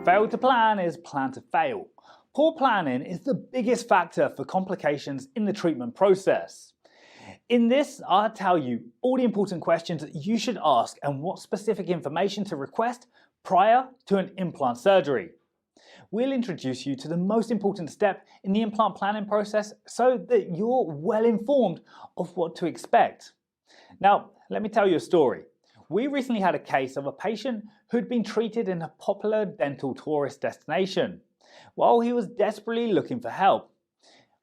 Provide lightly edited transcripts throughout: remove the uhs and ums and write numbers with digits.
Fail to plan is plan to fail. Poor planning is the biggest factor for complications in the treatment process. In this, I'll tell you all the important questions that you should ask and what specific information to request prior to an implant surgery. We'll introduce you to the most important step in the implant planning process so that you're well informed of what to expect. Now, let me tell you a story. We recently had a case of a patient who'd been treated in a popular dental tourist destination while he was desperately looking for help.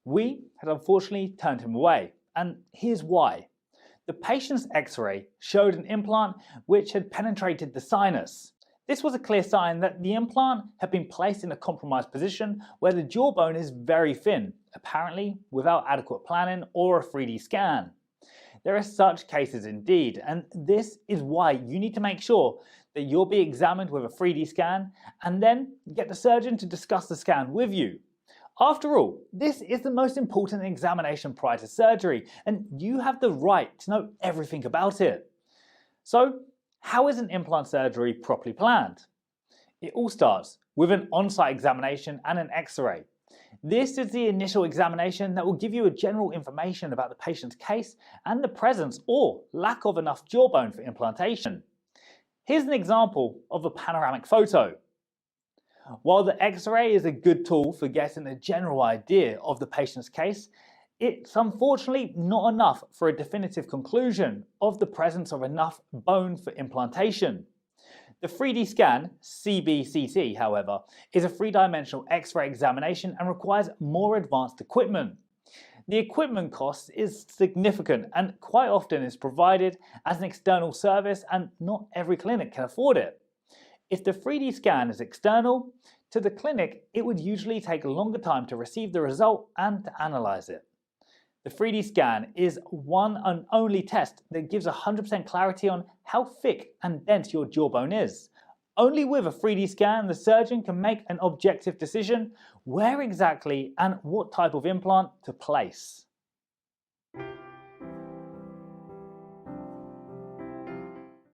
We had unfortunately turned him away, and here's why. The patient's X-ray showed an implant which had penetrated the sinus. This was a clear sign that the implant had been placed in a compromised position where the jawbone is very thin, apparently without adequate planning or a 3D scan. There are such cases indeed, and this is why you need to make sure that you'll be examined with a 3D scan and then get the surgeon to discuss the scan with you. After all, this is the most important examination prior to surgery, and you have the right to know everything about it. So, how is an implant surgery properly planned? It all starts with an on-site examination and an X-ray. This is the initial examination that will give you a general information about the patient's case and the presence or lack of enough jawbone for implantation. Here's an example of a panoramic photo. While the X-ray is a good tool for getting a general idea of the patient's case, it's unfortunately not enough for a definitive conclusion of the presence of enough bone for implantation. The 3D scan, CBCT, however, is a three-dimensional X-ray examination and requires more advanced equipment. The equipment cost is significant and quite often is provided as an external service, and not every clinic can afford it. If the 3D scan is external to the clinic, it would usually take a longer time to receive the result and to analyze it. The 3D scan is one and only test that gives 100% clarity on how thick and dense your jawbone is. Only with a 3D scan, the surgeon can make an objective decision where exactly and what type of implant to place.